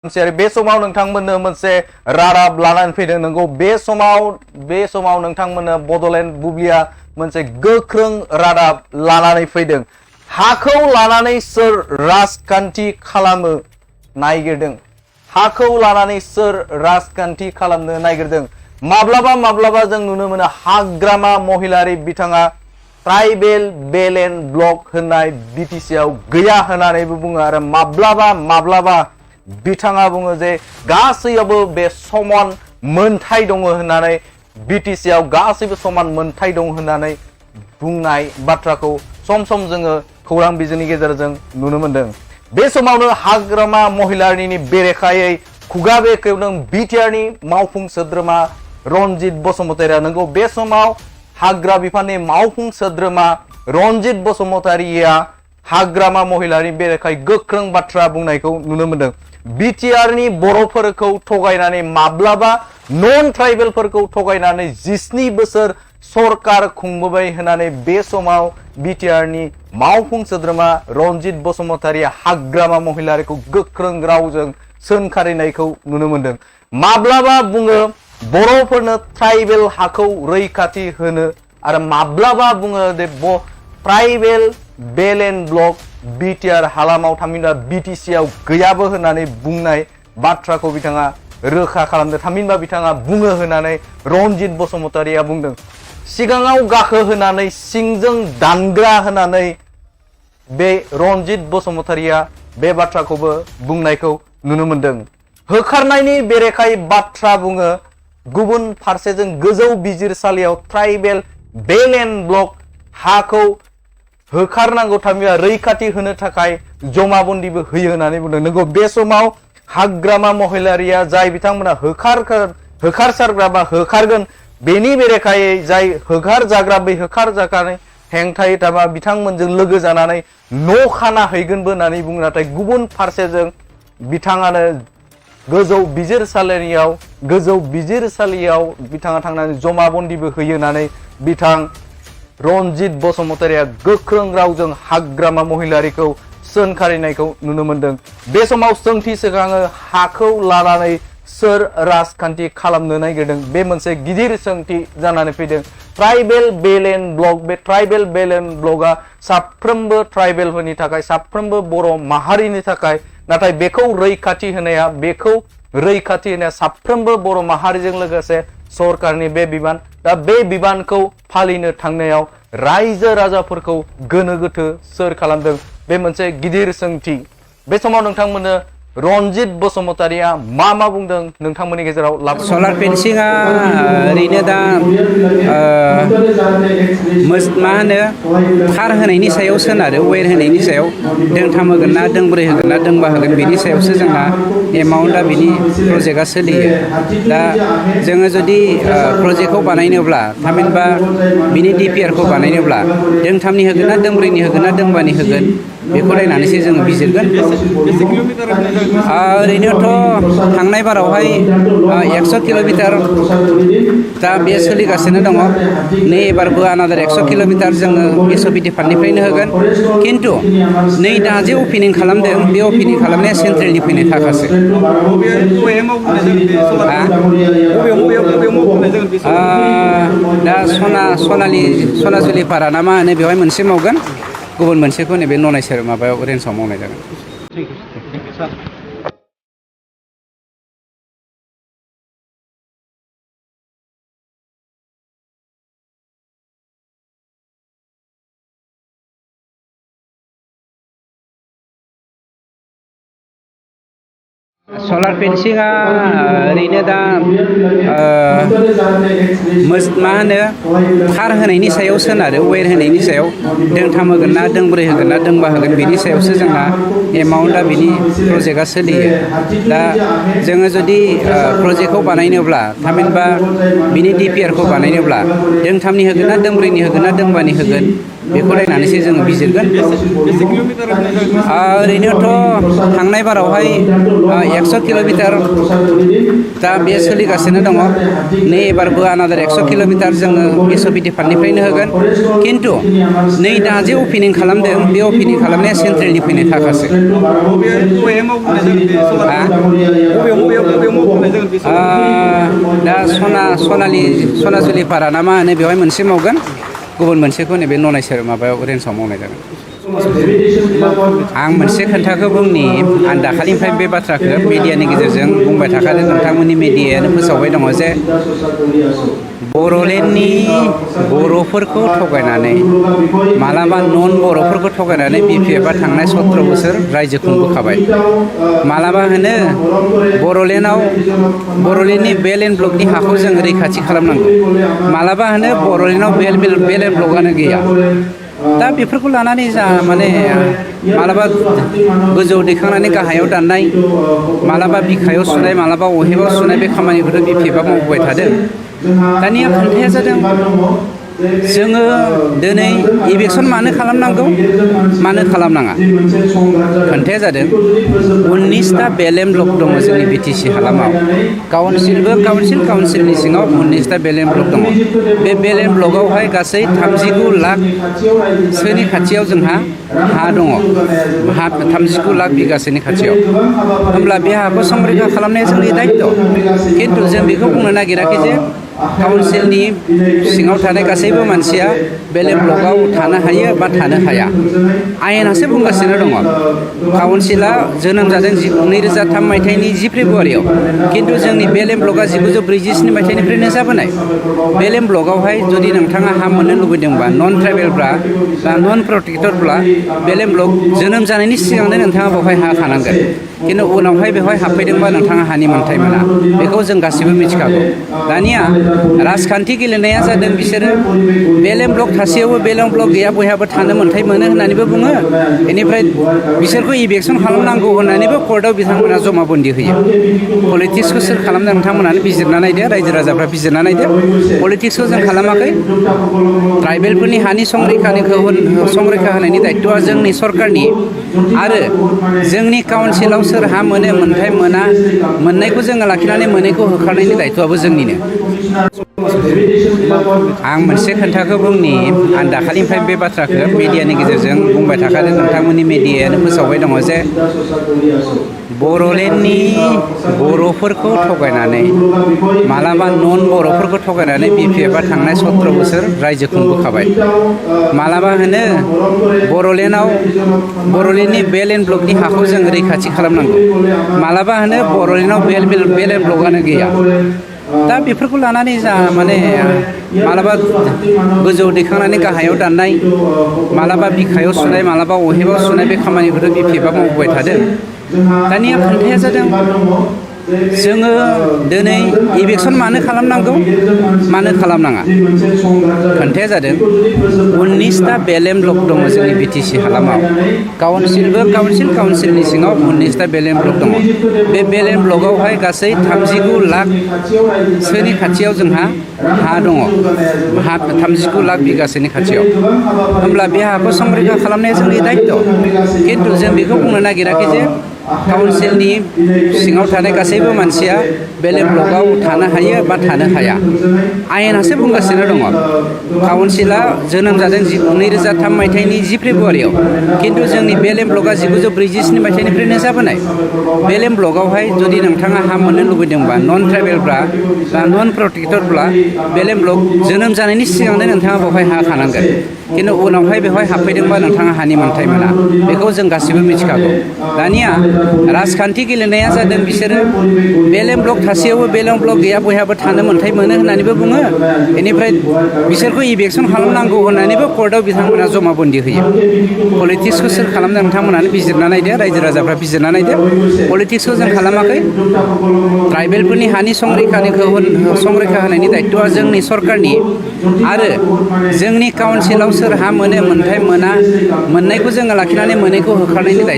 बे समाव नोंथांमोननो मोनसे रादाब लानानै फैदों नंगौ बे समाव नोंथांमोननो बडलेण्ड बुब्लिया मोनसे गोख्रों रादाब लानानै फैदों हाखौ लानानै सोर राजखान्थि खालामो नायगिरदों हाखौ लानानै सोर राजखान्थि खालामनो नायगिरदों माब्लाबा जों नुनो मोनो हाग्रामा महिलारि बिथाङा ट्राइबेल बेलेन ब्लक होननाय बिटिसि आव गैया होननानैबो बुङो आरो माब्लाबा बिथाङा बुङो जे गासैयावबो बे समान मोनथाय दङ होननानै बिटिसि आव गासैबो समान मोनथाय दं होननानै बुंनाय बाथ्राखौ सम जोङो खौरां बिजोंनि गेजेरजों नुनो मोनदों बे समावनो हाग्रामा महिलारिनि बेरेखायै खुगा बेखेवदों बिटिआरनि मावफुं सोद्रोमा रनजित बसुमतारिया नंगौ बे समाव हाग्रा बिफाननि मावफुं सोद्रोमा रनजित बसुमतारिया हाग्रामा महिलारिनि बेरेखायै गोख्रों बाथ्रा बुंनायखौ नुनो मोनदों बिटिआरनि बर'फोरखौ थगायनानै माब्लाबा नन ट्राइबेलफोरखौ थगायनानै 17 बोसोर सरकार खुंबोबाय होननानै बे समाव बिटिआरनि मावफुं सोद्रोमा रनजित बसुमतारिया हाग्रामा महिलारिखौ गोख्रों रावजों सोंखारिनायखौ नुनो मोनदों माब्लाबा बुङो बर'फोरनो ट्राइबेल हाखौ रैखाथि होनो आरो माब्लाबा बुङो दे ट्राइबेल बेलेन ब्लक बिटिआर हालामाव थामहिनबा बिटिसि आव गैयाबो होननानै बुंनाय बाथ्राखौ बिथाङा रोखा खालामदों थामहिनबा बिथाङा बुङो होननानै रनजित बसुमतारिया बुंदों सिगाङाव गाखो होनानै सिंजों दानग्रा होननानै बे रनजित बसुमतारिया बे बाथ्राखौबो बुंनायखौ नुनो मोनदों होखारनायनि बेरेखायै बाथ्रा बुङो गुबुन फारसेजों गोजौ बिजिरसालियाव ट्राइबेल बेलेन ब्लक हाखौ होखारनांगौ थामहिनबा रैखाथि होनो थाखाय जमाबन्दीबो होयो होननानै बुंदों नंगौ बे समाव हाग्रामा महिलारिया जाय बिथांमोना होखारसारग्रा बा होखारगोन बेनि बेरेखायै जाय होखार जाग्रा बै होखार जाग्रानि हेंथायै थाबा बिथांमोनजों लोगो जानानै न' खाना हैगोनबो होननानै बुङो नाथाय गुबुन फारसेजों बिथाङानो गोजौ बिजिरसालियाव बिथाङा थांनानै जमाबन्दीबो होयो होननानै बिथां रनजित बसुमतारिया गोख्रों रावजों हाग्रामा महिलारिखौ सोंखारिनायखौ नुनो मोनदों बे समाव सोंथि सोखाङो हाखौ लानानै सोर राजखान्थि खालामनो नागिरदों बे मोनसे गिदिर सोंथि जानानै फैदों ट्राइबेल बेलेन ब्लक बे ट्राइबेल बेलेन ब्लकआ साफ्रोमबो ट्राइबेलफोरनि थाखाय साफ्रोमबो बर' माहारिनि थाखाय नाथाय बेखौ रैखाथि होनाया साफ्रोमबो बर' माहारिजों लोगोसे सरकारनि बे बिबान दा बे बिबानखौ फालिनो थांनायाव रायजो राजाफोरखौ गोनो गोथो सोर खालामदों बे मोनसे गिदिर सोंथि बे समाव नोंथांमोननो रनजित बसुमतारिया मा बुंदों नोंथांमोननि गेजेराव सलार फेन्सिंआ ओरैनो दा मा होनो थार होनायनि सायाव सोनारो वेर होनायनि सायाव दोंथाम होगोन ना दोंब्रै होगोन ना दोंबा होगोन बेनि सायावसो जोंना एमाउन्टआ बिनि प्रजेक्टआ सोलियो दा जोङो जुदि प्रजेक्टखौ बानायनोब्ला थामहिनबा बिनि डिपिआरखौ बानायनोब्ला दोंथामनि होगोन ना दोंब्रैनि होगोन ना दोंबानि होगोन बेखौ नायनानैसो जोङो बिजिरगोन ओरैनोथ' थांनाय बारावहाय 100 किल'मिटार दा बे सोलिगासिनो दङ नै एबारबो आनादार 100 किल'मिटार जोङो एसअपिटि फान्डनिफ्रायनो होगोन खिन्थु नै दा जे अपेनिं खालामदों बे अपेनिं खालामनाया सेन्ट्रेलनि फैनाय थाखासो दा सनाजुलि पारा ना मा होनो बेवहाय मोनसे मावगोन गुबुन मोनसेखौ नैबे ननायसर माबायाव रेन्जआव मावनाय जागोन सलार फेन्सिंआ ओरैनो दा मा होनो थार होनायनि सायाव सोनारो वेर होनायनि सायाव दोंथाम होगोन ना दोंब्रै होगोन ना दोंबा होगोन बेनि सायावसो जोंना एमाउन्टआ बिनि प्रजेक्टआ सोलियो दा जोङो जुदि प्रजेक्टखौ बानायनोब्ला थामहिनबा बिनि डिपिआरखौ बानायनोब्ला दोंथामनि होगोन ना दोंब्रैनि होगोन ना दोंबानि होगोन बेखौ नायनानैसो जोङो बिजिरगोन। ओरैनोथ' थांनाय बारावहाय 100 किल'मिटार दा बे सोलिगासिनो दङ। नै एबारबो आनादार 100 किल'मिटार जोङो एसअपिटि फान्डनिफ्रायनो होगोन। खिन्थु नै दा जे अपेनिं खालामदों बे अपेनिं खालामनाया सेन्ट्रेलनिफ्रायनो थाखासो। दा सनाजुलि पारा ना मा होनो बेवहाय मोनसे मावगोन, गुबुन मोनसेखौ नैबे ननायसर माबायाव रेन्जआव मावनाय जागोन। आं मोनसे खोथाखौ बुंनि, आं दाखालिनिफ्राय बे बाथ्राखौ मिडियानि गेजेरजों बुंबाय थाखादों, नोंथांमोननि मिडियायानो फोसावबाय दङ जे बर'लेण्डनि बर'फोरखौ थगायनानै मालाबा नन बर'फोरखौ थगायनानै BPFआ थांनाय 17 बोसोर रायजो खुंबोखाबाय। मालाबा होनो बर'लेण्डनि बेल एन्ड ब्लकनि हाखौ जों रैखाथि खालामनांगौ, मालाबा होनो बर'लेण्डआव बेल एन्ड ब्लकआनो गैया। दा बेफोरखौ लानानै जा माने मालाबा गोजौआव दैखांनानै गाहायाव दाननाय, मालाबा बिखायाव सुनाय, मालाबा अहेबाव सुनाय बे खामानिखौथ' BPFआ मावबोबाय थादों। दानिया खोथाया जादों जोङो दिनै इलेक्सन मानो खालामनांगौ, मानो खालामनाङा। खोथाया जादों 19टा बेल एन्ड ब्लक दङ जोंनि BTC हालामाव। काउन्सिलनि सिङाव 19टा बेल एन्ड ब्लक दङ। बे बेल एन्ड ब्लकआवहाय गासै 39 लाख सोनि खाथियाव जोंहा हा दङ, 39 लाख बिगासोनि खाथियाव। होमब्ला बे हाखौ संरैखा खालामनाया जोंनि दायित्व। खिन्थु जों बेखौ बुंनो नागिराखै जे काउन्सिलनि सिङाव थानाय गासैबो मानसिया बेल एन्ड ब्लकआव थानो हायो बा थानो हाया। आयेनासो बुंगासिनो दङ। काउन्सिला जोनोम जादों 2003 मायथाइनि 10 फेब्रुवारियाव। खिन्थु जोंनि बेल एन्ड ब्लकआ 1947 मायथाइनिफ्रायनो जाबोनाय। बेल एन्ड ब्लकआवहाय जुदि नोंथाङा हा मोननो लुबैदोंबा, नन ट्राइबेलब्ला बा नन प्रटेक्टरब्ला बेल एन्ड ब्लक जोनोम जानायनि सिगांनो नोंथाङा बेवहाय हा थानांगोन। खिन्थु उनावहाय बेवहाय हाबफैदोंबा नोंथाङा हानि मोन्थाय मोना, बेखौ जों गासैबो मिथिखागौ। दानिया राजखान्थि गेलेनाया जादों बिसोरो बेल एन्ड ब्लक थासेयावबो बेल एन्ड ब्लक गैया बयहाबो थानो मोन्थाय मोनो होननानैबो बुङो। बेनिफ्राय बिसोरखौ इलेक्सन खालामनांगौ होननानैबो कर्टआव बिथांमोना जमाबन्दि होयो। पलिटिक्सखौ सोर खालामदों नोंथांमोनानो बिजिरना नायदो, रायजो राजाफ्रा बिजिरना नायदो। पलिटिक्सखौ जों खालामाखै। ट्राइबेलफोरनि हानि संरैखा होनायनि दायित्वआ जोंनि सरकारनि, आरो जोंनि काउन्सिलाव सोर हा मोनो मोन्थाय मोना, मोननायखौ जोङो लाखिनानै मोनैखौ होखारनायनि दायित्वआबो जोंनिनो। आं मोनसे खोथाखौ बुंनि, आं दाखालिनिफ्राय बे बाथ्राखौ मिडियानि गेजेरजों बुंबाय थाखादों, नोंथांमोननि मिडियायानो फोसावबाय दङ जे बर'लेण्डनि बर'फोरखौ थगायनानै मालाबा नन बर'फोरखौ थगायनानै BPFआ थांनाय 17 बोसोर रायजो खुंबोखाबाय। मालाबा होनो बर'लेण्डनि बेल एन्ड ब्लकनि हाखौ जों रैखाथि खालामनांगौ, मालाबा होनो बर'लेण्डआव बेल एन्ड ब्लकआनो गैया। दा बेफोरखौ लानानै जा माने मालाबा गोजौआव दैखांनानै गाहायाव दाननाय, मालाबा बिखायाव सुनाय, मालाबा अहेबाव सुनाय बे खामानिखौथ' BPFआ मावबोबाय थादों। दानिया खोथाया जादों जोङो दिनै इलेक्सन मानो खालामनांगौ, मानो खालामनाङा। खोथाया जादों 19टा बेल एन्ड ब्लक दङ जोंनि BTC हालामाव। काउन्सिलनि सिङाव 19टा बेल एन्ड ब्लक दङ। बे बेल एन्ड ब्लकआवहाय गासै 39 लाख सोनि खाथियाव जोंहा हा दङ, 39 लाख बिगासोनि खाथियाव। होमब्ला बे हाखौ संरैखा खालामनाया जोंनि दायित्व। खिन्थु जों बेखौ बुंनो नागिराखै जे काउन्सिलनि सिङाव थानाय गासैबो मानसिया बेल एन्ड ब्लकआव थानो हायो बा थानो हाया। आयेनासो बुंगासिनो दङ। काउन्सिला जोनोम जादों 2003 मायथाइनि 10 फेब्रुवारियाव। खिन्थु जोंनि बेल एन्ड ब्लकआ 1947 मायथाइनिफ्रायनो जाबोनाय। बेल एन्ड ब्लकआवहाय जुदि नोंथाङा हा मोननो लुबैदोंबा, नन ट्राइबेलब्ला बा नन प्रटेक्टरब्ला बेल एन्ड ब्लक जोनोम जानायनि सिगांनो नोंथाङा बेवहाय हा थानांगोन। खिन्थु उनावहाय बेवहाय हाबफैदोंबा नोंथाङा हानि मोन्थाय मोना, बेखौ जों गासैबो मिथिखागौ। दानिया राजखान्थि गेलेनाया जादों बिसोरो बेल एन्ड ब्लक थासेयावबो बेल एन्ड ब्लक गैया बयहाबो थानो मोन्थाय मोनो होननानैबो बुङो। बेनिफ्राय बिसोरखौ इलेक्सन खालामनांगौ होननानैबो कर्टआव बिथांमोना जमाबन्दि होयो। पलिटिक्सखौ सोर खालामदों नोंथांमोनानो बिजिरना नायदो, रायजो राजाफ्रा बिजिरना नायदो। पलिटिक्सखौ जों खालामाखै। ट्राइबेलफोरनि हानि संरैखा होनायनि दायित्वआ जोंनि सरकारनि, आरो जोंनि काउन्सिलाव सोर हा मोनो मोन्थाय मोना, मोननायखौ जोङो लाखिनानै मोनैखौ होखारनायनि दायित्व।